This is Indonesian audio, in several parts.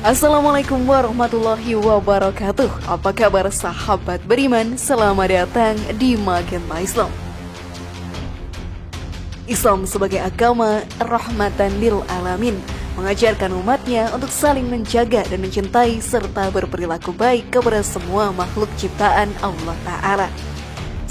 Assalamualaikum warahmatullahi wabarakatuh. Apa kabar sahabat beriman? Selamat datang di Magenta Islam. Islam sebagai agama rahmatan lil alamin mengajarkan umatnya untuk saling menjaga dan mencintai serta berperilaku baik kepada semua makhluk ciptaan Allah Ta'ala.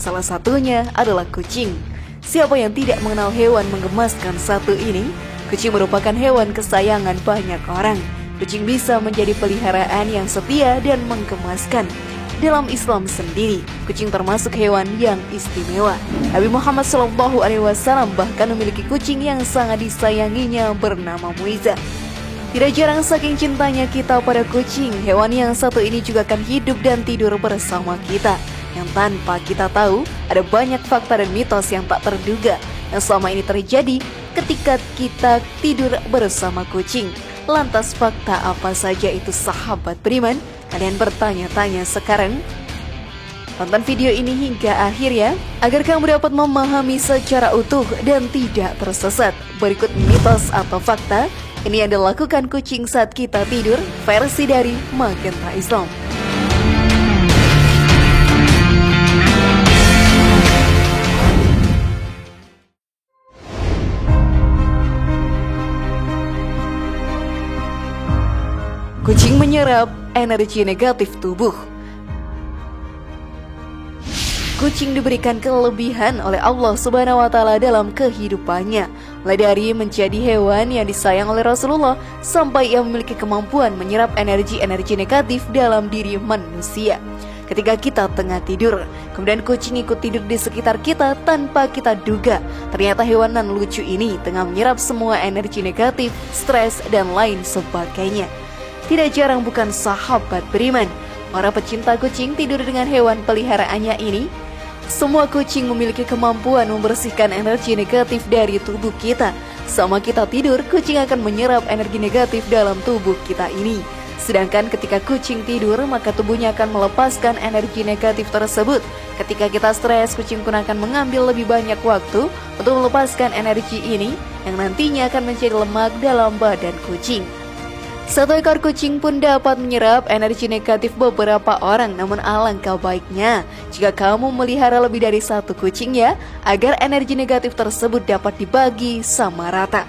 Salah satunya adalah kucing. Siapa yang tidak mengenal hewan menggemaskan satu ini? Kucing merupakan hewan kesayangan banyak orang. Kucing bisa menjadi peliharaan yang setia dan menggemaskan. Dalam Islam sendiri, kucing termasuk hewan yang istimewa. Nabi Muhammad SAW bahkan memiliki kucing yang sangat disayanginya bernama Muiza. Tidak jarang saking cintanya kita pada kucing, hewan yang satu ini juga akan hidup dan tidur bersama kita. Yang tanpa kita tahu, ada banyak fakta dan mitos yang tak terduga yang selama ini terjadi ketika kita tidur bersama kucing. Lantas fakta apa saja itu sahabat beriman? Kalian bertanya-tanya sekarang? Tonton video ini hingga akhir ya, agar kamu dapat memahami secara utuh dan tidak tersesat. Berikut mitos atau fakta ini yang dilakukan kucing saat kita tidur, versi dari Magenta Islam. Kucing menyerap energi negatif tubuh. Kucing diberikan kelebihan oleh Allah Subhanahu wa Ta'ala dalam kehidupannya, mulai dari menjadi hewan yang disayang oleh Rasulullah sampai ia memiliki kemampuan menyerap energi-energi negatif dalam diri manusia. Ketika kita tengah tidur, kemudian kucing ikut tidur di sekitar kita tanpa kita duga, ternyata hewanan lucu ini tengah menyerap semua energi negatif, stres, dan lain sebagainya. Tidak jarang bukan sahabat beriman, para pecinta kucing tidur dengan hewan peliharaannya ini. Semua kucing memiliki kemampuan membersihkan energi negatif dari tubuh kita. Sama kita tidur, kucing akan menyerap energi negatif dalam tubuh kita ini. Sedangkan ketika kucing tidur, maka tubuhnya akan melepaskan energi negatif tersebut. Ketika kita stres, kucing pun akan mengambil lebih banyak waktu untuk melepaskan energi ini, yang nantinya akan menjadi lemak dalam badan kucing. Satu ekor kucing pun dapat menyerap energi negatif beberapa orang. Namun alangkah baiknya jika kamu melihara lebih dari satu kucing ya, agar energi negatif tersebut dapat dibagi sama rata.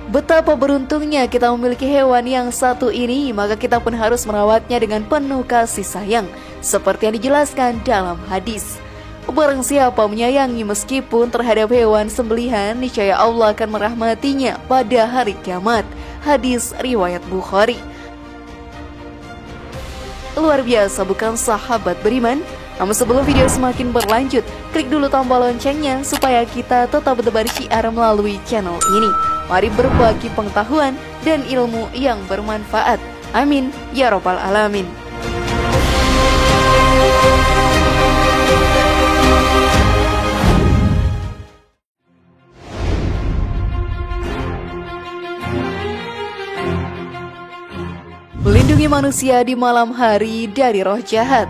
Betapa beruntungnya kita memiliki hewan yang satu ini, maka kita pun harus merawatnya dengan penuh kasih sayang, seperti yang dijelaskan dalam hadis. Barang siapa menyayangi meskipun terhadap hewan sembelihan, niscaya Allah akan merahmatinya pada hari kiamat. Hadis riwayat Bukhari. Luar biasa bukan sahabat beriman? Namun sebelum video semakin berlanjut, klik dulu tombol loncengnya supaya kita tetap bertebar syiar melalui channel ini. Mari berbagi pengetahuan dan ilmu yang bermanfaat. Amin ya rabbal alamin. Melindungi manusia di malam hari dari roh jahat.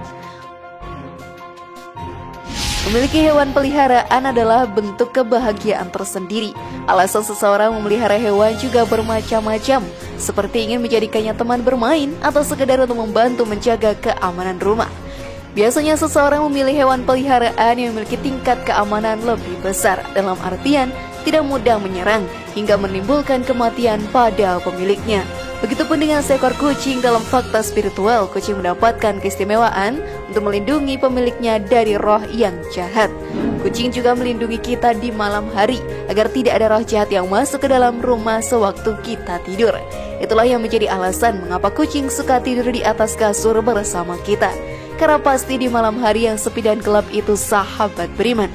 Memiliki hewan peliharaan adalah bentuk kebahagiaan tersendiri. Alasan seseorang memelihara hewan juga bermacam-macam, seperti ingin menjadikannya teman bermain atau sekedar untuk membantu menjaga keamanan rumah. Biasanya seseorang memilih hewan peliharaan yang memiliki tingkat keamanan lebih besar, dalam artian tidak mudah menyerang hingga menimbulkan kematian pada pemiliknya. Begitupun dengan seekor kucing. Dalam fakta spiritual, kucing mendapatkan keistimewaan untuk melindungi pemiliknya dari roh yang jahat. Kucing juga melindungi kita di malam hari agar tidak ada roh jahat yang masuk ke dalam rumah sewaktu kita tidur. Itulah yang menjadi alasan mengapa kucing suka tidur di atas kasur bersama kita. Karena pasti di malam hari yang sepi dan gelap itu sahabat beriman,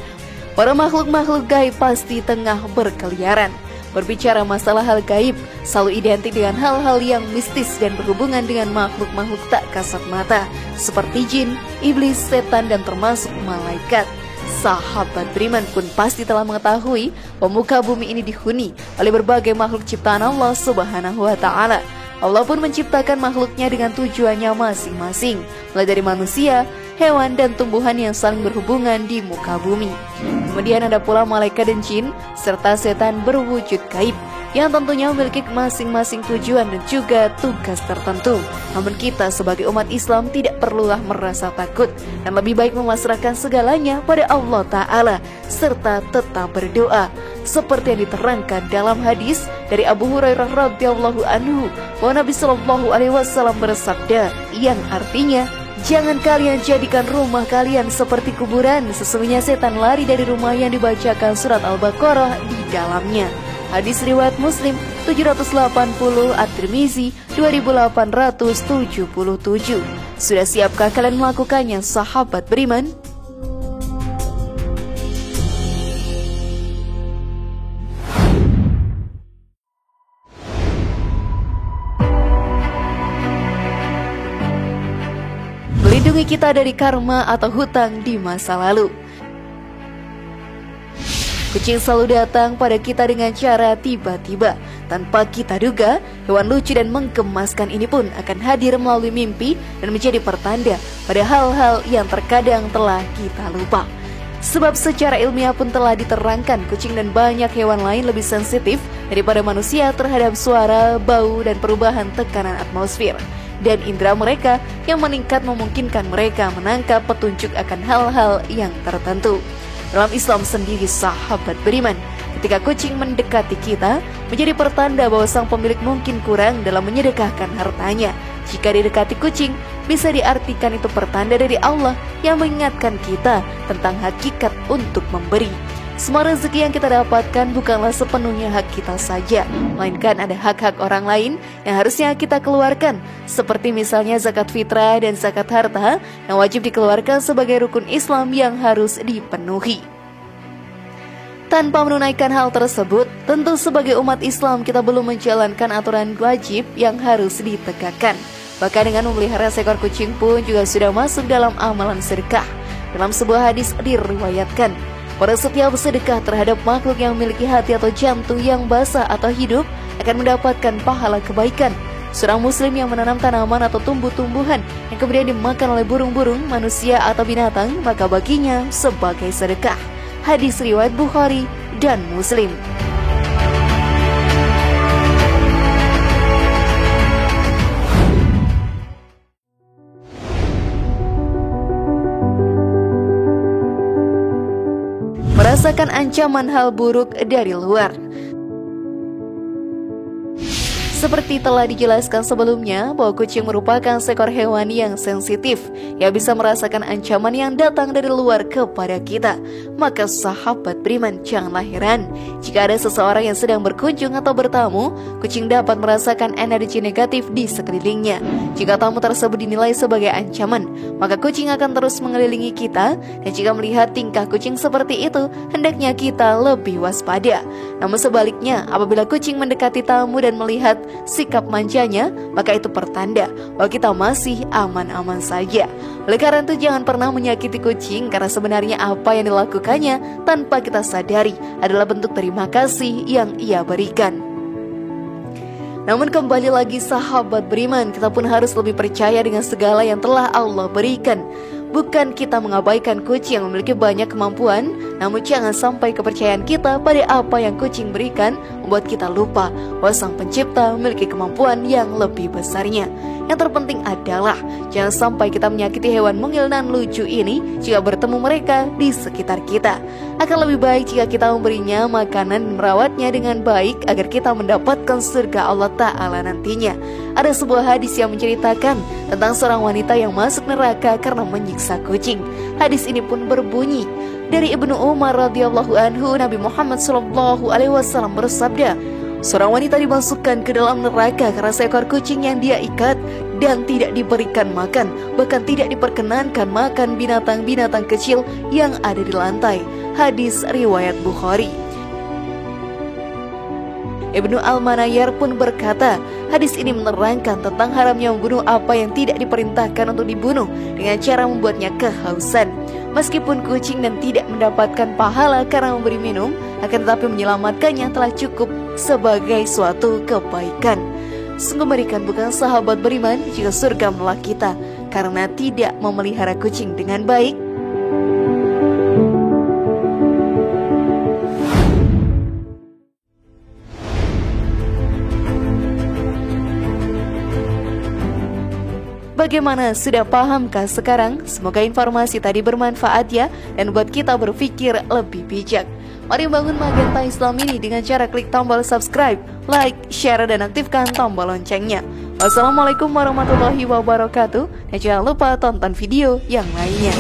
para makhluk-makhluk gaib pasti tengah berkeliaran. Berbicara masalah hal gaib selalu identik dengan hal-hal yang mistis dan berhubungan dengan makhluk-makhluk tak kasat mata, seperti jin, iblis, setan, dan termasuk malaikat. Sahabat beriman pun pasti telah mengetahui bahwa muka bumi ini dihuni oleh berbagai makhluk ciptaan Allah Subhanahu wa Ta'ala. Allah pun menciptakan makhluknya dengan tujuannya masing-masing, mulai dari manusia, hewan, dan tumbuhan yang saling berhubungan di muka bumi. Kemudian ada pula malaikat dan jin, serta setan berwujud gaib. yang tentunya memiliki masing-masing tujuan dan juga tugas tertentu. Namun kita sebagai umat Islam tidak perlulah merasa takut dan lebih baik memasrahkan segalanya pada Allah Ta'ala serta tetap berdoa. Seperti yang diterangkan dalam hadis dari Abu Hurairah radhiyallahu anhu bahwa Nabi Shallallahu Alaihi Wasallam bersabda yang artinya, jangan kalian jadikan rumah kalian seperti kuburan. Sesungguhnya setan lari dari rumah yang dibacakan surat Al-Baqarah di dalamnya. Hadis riwayat Muslim 780, At-Tirmizi 2877. Sudah siapkah kalian melakukannya, sahabat beriman? Melindungi kita dari karma atau hutang di masa lalu. Kucing selalu datang pada kita dengan cara tiba-tiba. Tanpa kita duga, hewan lucu dan menggemaskan ini pun akan hadir melalui mimpi dan menjadi pertanda pada hal-hal yang terkadang telah kita lupa. Sebab secara ilmiah pun telah diterangkan kucing dan banyak hewan lain lebih sensitif daripada manusia terhadap suara, bau, dan perubahan tekanan atmosfer. Dan indera mereka yang meningkat memungkinkan mereka menangkap petunjuk akan hal-hal yang tertentu. Dalam Islam sendiri, sahabat beriman, ketika kucing mendekati kita menjadi pertanda bahwa sang pemilik mungkin kurang dalam menyedekahkan hartanya. Jika didekati kucing, bisa diartikan itu pertanda dari Allah yang mengingatkan kita tentang hakikat untuk memberi. Semua rezeki yang kita dapatkan bukanlah sepenuhnya hak kita saja, melainkan ada hak-hak orang lain yang harusnya kita keluarkan, seperti misalnya zakat fitrah dan zakat harta yang wajib dikeluarkan sebagai rukun Islam yang harus dipenuhi. Tanpa menunaikan hal tersebut, tentu sebagai umat Islam kita belum menjalankan aturan wajib yang harus ditegakkan. Bahkan dengan memelihara seekor kucing pun juga sudah masuk dalam amalan sedekah. Dalam sebuah hadis diriwayatkan, pada setiap sedekah terhadap makhluk yang memiliki hati atau jantung yang basah atau hidup akan mendapatkan pahala kebaikan. Seorang muslim yang menanam tanaman atau tumbuh-tumbuhan yang kemudian dimakan oleh burung-burung, manusia atau binatang, maka baginya sebagai sedekah. Hadis riwayat Bukhari dan Muslim. Merasakan ancaman hal buruk dari luar. Seperti telah dijelaskan sebelumnya bahwa kucing merupakan seekor hewan yang sensitif yang bisa merasakan ancaman yang datang dari luar kepada kita. Maka sahabat beriman, janganlah heran jika ada seseorang yang sedang berkunjung atau bertamu, kucing dapat merasakan energi negatif di sekelilingnya. Jika tamu tersebut dinilai sebagai ancaman, maka kucing akan terus mengelilingi kita, dan jika melihat tingkah kucing seperti itu, hendaknya kita lebih waspada. Namun sebaliknya, apabila kucing mendekati tamu dan melihat sikap manjanya, maka itu pertanda bahwa kita masih aman-aman saja. Oleh karena itu, jangan pernah menyakiti kucing, karena sebenarnya apa yang dilakukannya tanpa kita sadari adalah bentuk terima kasih yang ia berikan. Namun kembali lagi sahabat beriman, kita pun harus lebih percaya dengan segala yang telah Allah berikan. Bukan kita mengabaikan kucing yang memiliki banyak kemampuan, namun jangan sampai kepercayaan kita pada apa yang kucing berikan membuat kita lupa bahwa Sang Pencipta memiliki kemampuan yang lebih besarnya. Yang terpenting adalah jangan sampai kita menyakiti hewan mungil dan lucu ini jika bertemu mereka di sekitar kita. Akan lebih baik jika kita memberinya makanan dan merawatnya dengan baik agar kita mendapatkan surga Allah Ta'ala nantinya. Ada sebuah hadis yang menceritakan tentang seorang wanita yang masuk neraka karena menyiksa kucing. Hadis ini pun berbunyi, dari Ibnu Umar radhiyallahu anhu, Nabi Muhammad sallallahu alaihi wasallam bersabda, seorang wanita dimasukkan ke dalam neraka karena seekor kucing yang dia ikat dan tidak diberikan makan, bahkan tidak diperkenankan makan binatang-binatang kecil yang ada di lantai. Hadis riwayat Bukhari. Ibnu Al-Manayar pun berkata, hadis ini menerangkan tentang haramnya membunuh apa yang tidak diperintahkan untuk dibunuh dengan cara membuatnya kehausan. Meskipun kucing dan tidak mendapatkan pahala karena memberi minum, akan tetapi menyelamatkannya telah cukup sebagai suatu kebaikan. Sungguh mengerikan bukan sahabat beriman jika surga menolak kita karena tidak memelihara kucing dengan baik. Bagaimana, sudah pahamkah sekarang? Semoga informasi tadi bermanfaat ya, dan buat kita berpikir lebih bijak. Mari bangun Magenta Islam ini dengan cara klik tombol subscribe, like, share, dan aktifkan tombol loncengnya. Wassalamualaikum warahmatullahi wabarakatuh. Dan jangan lupa tonton video yang lainnya.